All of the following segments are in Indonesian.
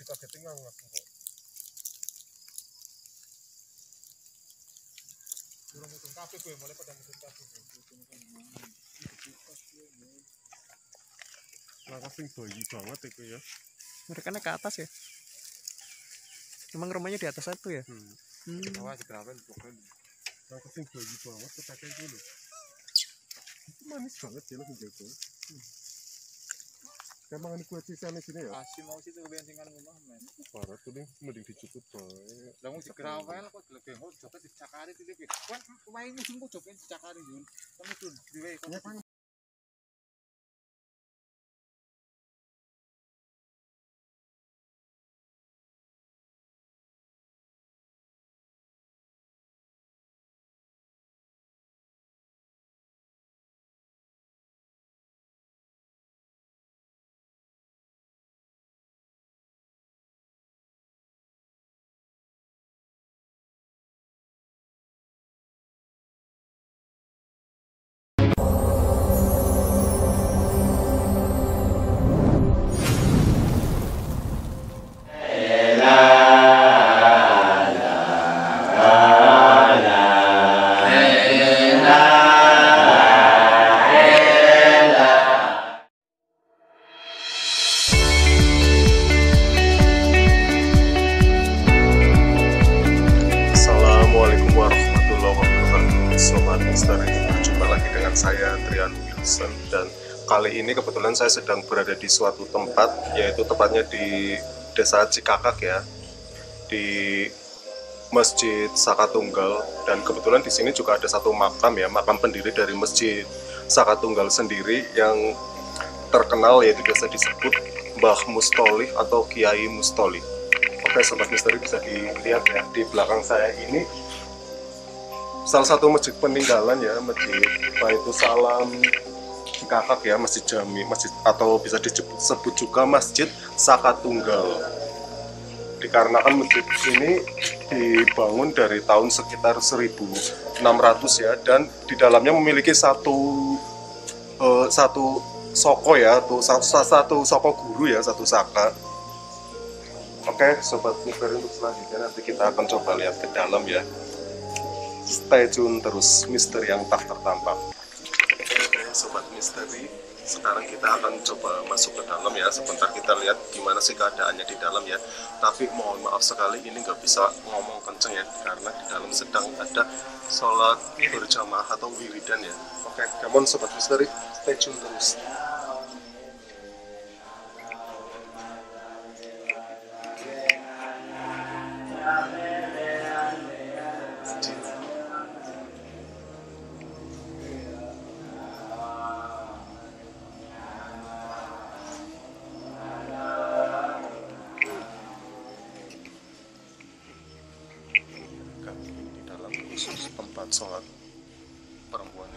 dikagetin langsung kok. Kurang mudun kabeh kowe mulai pada mudun kabeh. Langkah sing bayi banget itu ya. Mereka naik ke atas ya? Emang rumahnya di atas satu ya? Di bawah di gravel pokoknya. Langkah sing bayi banget ketake itu lho. Itu manis banget ya lo penjago. Emang ini kue sisanya sini ya? Asyik mau sih tuh bensingan ngomong men. Parah tuh nih, mending dicukup bae. Lah mau digravel kok lebih mau coba dicakari titik. Kan pemain musim kok coba dicakari Jun. Kamu Jun, diwe kok. Assalamualaikum warahmatullahi wabarakatuh. Sobat Misteri, berjumpa lagi dengan saya Trian Wilson. Dan kali ini kebetulan saya sedang berada di suatu tempat, yaitu tepatnya di Desa Cikakak ya, di Masjid Saka Tunggal. Dan kebetulan di sini juga ada satu makam ya, makam pendiri dari Masjid Saka Tunggal sendiri yang terkenal, yaitu biasa disebut Mbah Mustolih atau Kiai Mustolih. Oke Sobat Misteri, bisa dilihat ya di belakang saya ini salah satu masjid peninggalan ya, Masjid Baitul Salam Cikakak ya, Masjid Jami, masjid atau bisa disebut juga Masjid Saka Tunggal. Dikarenakan masjid ini dibangun dari tahun sekitar 1600 ya, dan di dalamnya memiliki satu soko ya, satu soko guru ya, satu saka. Oke, Sobat Misteri, untuk selanjutnya nanti kita akan coba lihat ke dalam ya. Stay tune terus, misteri yang tak tertampak. Oke, Sobat Misteri, sekarang kita akan coba masuk ke dalam ya. Sebentar kita lihat gimana sih keadaannya di dalam ya. Tapi mohon maaf sekali, ini nggak bisa ngomong kenceng ya, karena di dalam sedang ada sholat berjamaah atau wiridan ya. Oke, come on Sobat Misteri, stay tune terus. Di dalam khusus tempat sholat perempuan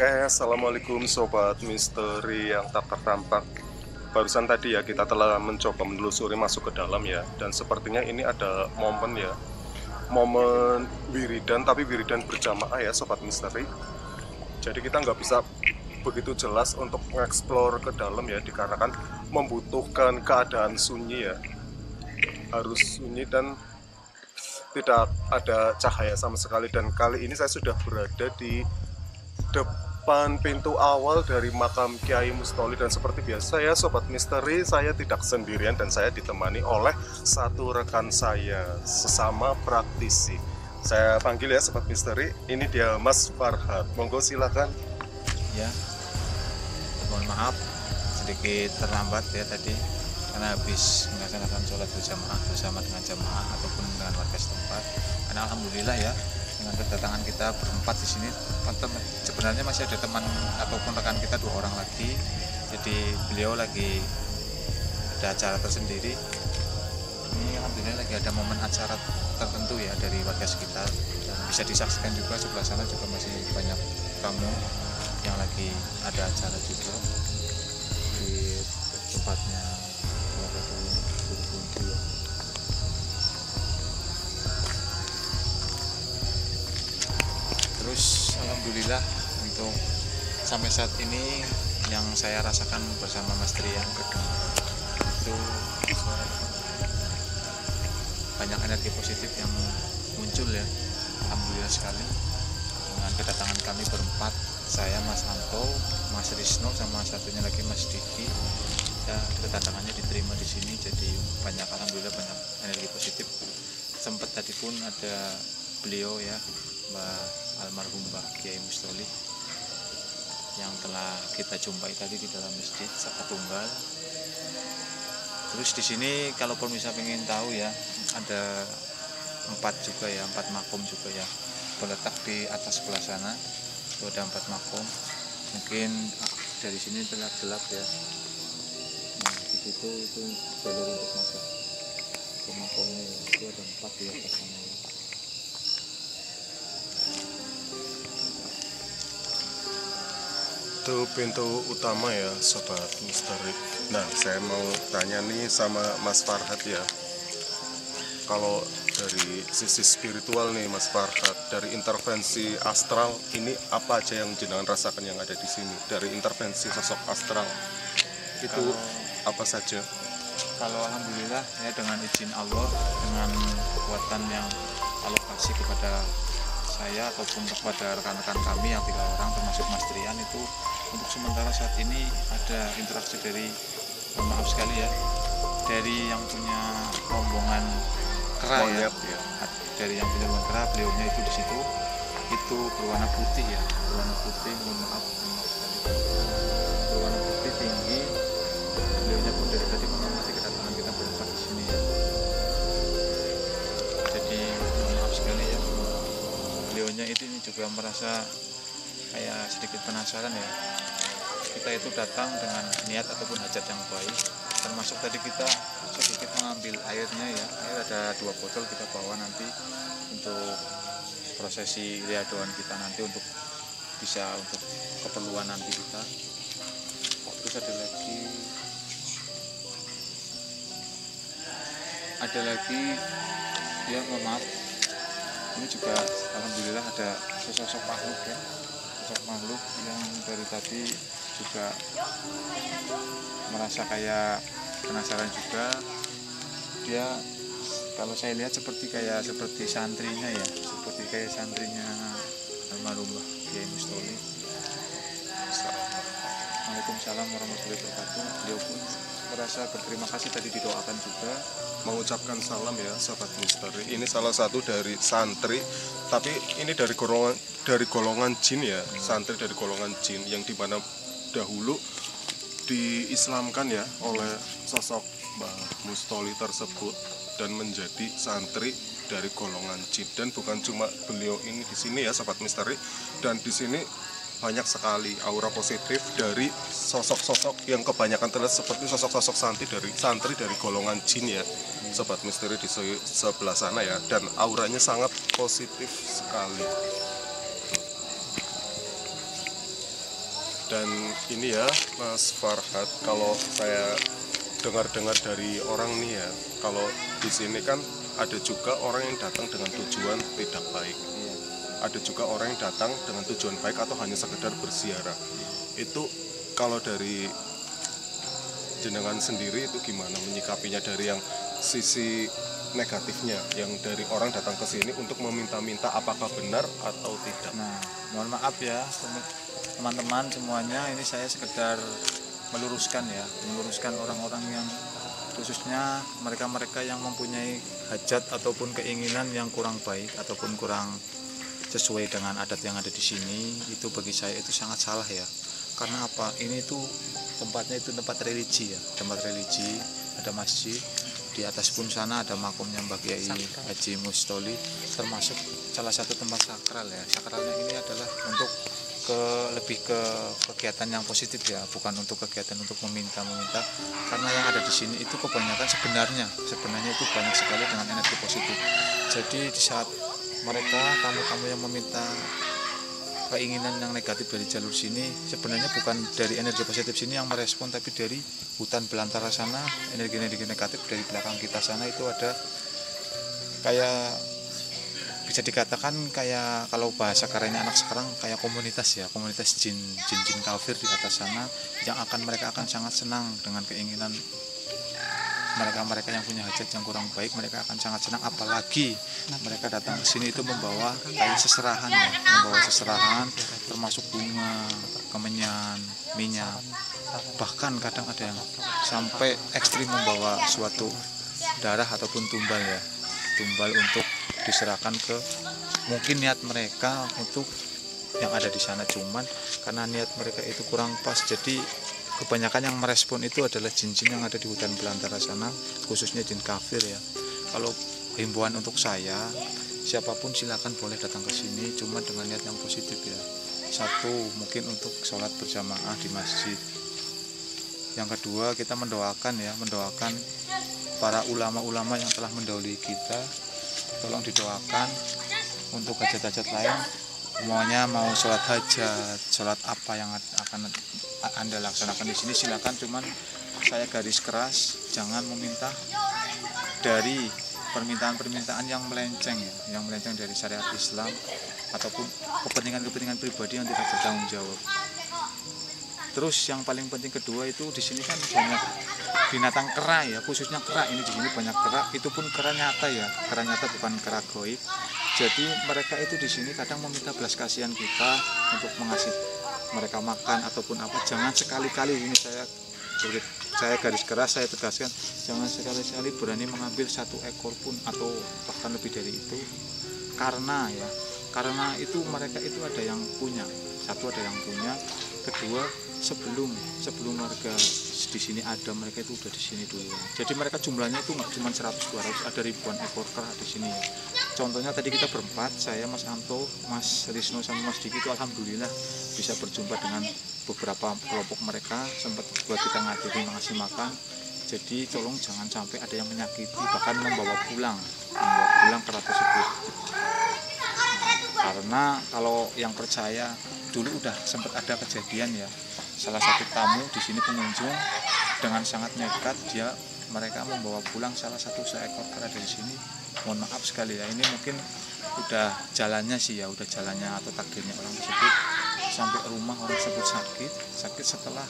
Oke, Assalamualaikum Sobat Misteri yang tak tertampak. Barusan tadi ya kita telah mencoba menelusuri masuk ke dalam ya, dan sepertinya ini ada momen ya, momen wiridan, tapi wiridan berjamaah ya Sobat Misteri. Jadi kita nggak bisa begitu jelas untuk mengeksplor ke dalam ya, dikarenakan membutuhkan keadaan sunyi ya, harus sunyi dan tidak ada cahaya sama sekali. Dan kali ini saya sudah berada di depan pintu awal dari makam Kiai Mustoli, dan seperti biasa ya Sobat Misteri, saya tidak sendirian dan saya ditemani oleh satu rekan saya sesama praktisi. Saya panggil ya Sobat Misteri, ini dia Mas Farhat. Monggo silakan. Ya, mohon maaf sedikit terlambat ya tadi karena habis melaksanakan sholat berjamaah bersama dengan jamaah ataupun dengan warga setempat. Karena alhamdulillah ya, dengan kedatangan kita berempat di sini, sebenarnya masih ada teman ataupun rekan kita 2 orang lagi. Jadi beliau lagi ada acara tersendiri. Ini alhamdulillah lagi ada momen acara tertentu ya dari warga sekitar, dan bisa disaksikan juga sebelah sana juga masih banyak tamu yang lagi ada acara juga di tempatnya warga berkunci ya. Terus alhamdulillah untuk sampai saat ini yang saya rasakan bersama Mas Trian itu banyak energi positif yang muncul ya, alhamdulillah sekali. Dengan kedatangan kami berempat, saya, Mas Anto, Mas Risno, sama satunya lagi Mas Diki, ya kedatangannya diterima di sini, jadi banyak, alhamdulillah banyak energi positif. Sempat tadi pun ada beliau ya, Mbak almarhum Mbak Kiai Mustoli, yang telah kita jumpai tadi di dalam masjid Saka Tunggal. Terus di sini kalau bisa pengen tahu ya, ada 4 juga ya, 4 makom juga ya, terletak di atas sebelah sana. Itu ada 4 makom. Mungkin dari sini gelap ya. Nah, di situ itu jalur untuk masuk ke makomnya ya. Itu ada 4 di atas sana. Itu pintu utama ya Sobat Misteri. Nah, saya mau tanya nih sama Mas Farhat ya, kalau dari sisi spiritual nih Mas Farhat, dari intervensi astral ini apa aja yang jenengan rasakan yang ada di sini? Dari intervensi sosok astral itu apa saja? Kalau alhamdulillah ya, dengan izin Allah, dengan kekuatan yang Allah kasih kepada saya ataupun kepada rekan-rekan kami yang 3 orang termasuk Mas Trian, itu untuk sementara saat ini ada interaksi dari, mohon maaf sekali ya, dari yang punya rombongan kera ya, dari yang punya rombongan kera, beliaunya itu di situ itu berwarna putih ya, berwarna putih, mohon maaf sekali, berwarna putih tinggi. Beliaunya pun dari tadi menghormati kedatangan kita berempat di sini ya. Jadi mohon maaf sekali ya, beliaunya itu ini juga merasa kayak sedikit penasaran ya. Kita itu datang dengan niat ataupun hajat yang baik, termasuk tadi kita sedikit mengambil airnya ya. Air ada 2 botol kita bawa nanti untuk prosesi riadoan kita nanti, untuk bisa untuk keperluan nanti kita. Terus ada lagi ya, mohon maaf, ini juga alhamdulillah ada sesosok makhluk ya, sosok makhluk yang dari tadi juga merasa kayak penasaran juga. Dia kalau saya lihat seperti santrinya ya, seperti kayak santrinya almarhum Kiai Mustoli. Waalaikumsalam warahmatullahi wabarakatuh. Beliau pun merasa berterima kasih, tadi didoakan juga. Mengucapkan salam ya Sobat Misteri. Ini salah satu dari santri, tapi ini dari golongan jin ya, santri dari golongan jin yang dimana dahulu diislamkan ya oleh sosok Mbah Mustoli tersebut dan menjadi santri dari golongan jin. Dan bukan cuma beliau ini di sini ya Sobat Misteri, dan di sini banyak sekali aura positif dari sosok-sosok yang kebanyakan terlihat seperti sosok-sosok santri dari golongan jin ya Sobat Misteri di sebelah sana ya, dan auranya sangat positif sekali. Dan ini ya Mas Farhat, kalau saya dengar-dengar dari orang nih ya, kalau di sini kan ada juga orang yang datang dengan tujuan tidak baik, ada juga orang yang datang dengan tujuan baik atau hanya sekedar berziarah. Itu kalau dari jenengan sendiri itu gimana menyikapinya, dari yang sisi negatifnya yang dari orang datang ke sini untuk meminta-minta apakah benar atau tidak? Nah, mohon maaf ya teman-teman semuanya, ini saya sekedar meluruskan orang-orang yang khususnya mereka-mereka yang mempunyai hajat ataupun keinginan yang kurang baik ataupun kurang sesuai dengan adat yang ada di sini. Itu bagi saya itu sangat salah ya. Karena apa? Ini tuh tempatnya itu tempat religi ya, ada masjid. Di atas pun sana ada makamnya Mbah Kiai Haji Mustoli, termasuk salah satu tempat sakral ya. Sakralnya ini adalah untuk lebih ke kegiatan yang positif ya, bukan untuk kegiatan untuk meminta. Karena yang ada di sini itu kebanyakan sebenarnya itu banyak sekali dengan energi positif. Jadi di saat mereka tamu-tamu yang meminta keinginan yang negatif dari jalur sini, sebenarnya bukan dari energi positif sini yang merespon, tapi dari hutan belantara sana, energi-energi negatif dari belakang kita sana itu ada kayak, bisa dikatakan kayak, kalau bahasa kerennya anak sekarang, kayak komunitas ya, komunitas jin kafir di atas sana yang mereka akan sangat senang dengan keinginan mereka yang punya hajat yang kurang baik. Mereka akan sangat senang, apalagi mereka datang ke sini itu membawa kayak seserahan ya, termasuk bunga, kemenyan, minyak, bahkan kadang ada yang sampai ekstrim membawa suatu darah ataupun tumbal untuk diserahkan ke, mungkin niat mereka untuk yang ada di sana, cuman karena niat mereka itu kurang pas, jadi kebanyakan yang merespon itu adalah jin-jin yang ada di hutan belantara sana, khususnya jin kafir ya. Kalau himbauan untuk saya, siapapun silakan boleh datang ke sini, cuma dengan niat yang positif ya. Satu, mungkin untuk sholat berjamaah di masjid. Yang kedua, kita mendoakan para ulama-ulama yang telah mendahului kita. Tolong didoakan untuk hajat-hajat lain, semuanya mau sholat hajat, sholat apa yang akan Anda laksanakan di sini silakan, cuman saya garis keras jangan meminta dari permintaan-permintaan yang melenceng ya, yang melenceng dari syariat Islam ataupun kepentingan pribadi yang tidak bertanggung jawab. Terus yang paling penting kedua, itu di sini kan banyak binatang kera ya, khususnya kera ini di sini banyak kera, itu pun kera nyata ya, kera nyata bukan kera goib. Jadi mereka itu di sini kadang meminta belas kasihan kita untuk mengasih mereka makan ataupun apa. Jangan sekali-kali, ini saya garis keras, saya tegaskan, jangan sekali-kali berani mengambil satu ekor pun atau bahkan lebih dari itu, karena itu mereka itu ada yang punya. Satu, ada yang punya. Kedua, sebelum warga di sini ada, mereka itu udah di sini dulu. Jadi mereka jumlahnya itu nggak cuma 100-200, ada ribuan ekor kera di sini ya. Contohnya tadi kita berempat, saya, Mas Anto, Mas Risno sama Mas Diki, itu alhamdulillah bisa berjumpa dengan beberapa kelompok mereka, sempat buat kita ngajari mengasih makan. Jadi tolong jangan sampai ada yang menyakiti, bahkan membawa pulang kera tersebut. Karena kalau yang percaya, dulu udah sempat ada kejadian ya, salah satu tamu di sini, pengunjung, dengan sangat nekat mereka membawa pulang salah satu seekor kera dari sini. Mohon maaf sekali ya, ini mungkin udah jalannya atau takdirnya orang tersebut. Sampai rumah orang tersebut sakit. Setelah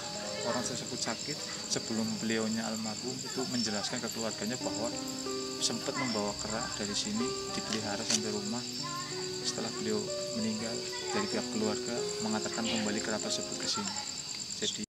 orang tersebut sakit, sebelum beliaunya almarhum itu menjelaskan ke keluarganya bahwa sempat membawa kera dari sini dipelihara sampai rumah. Setelah beliau meninggal, dari pihak keluarga mengatakan kembali kera tersebut ke sini. Jadi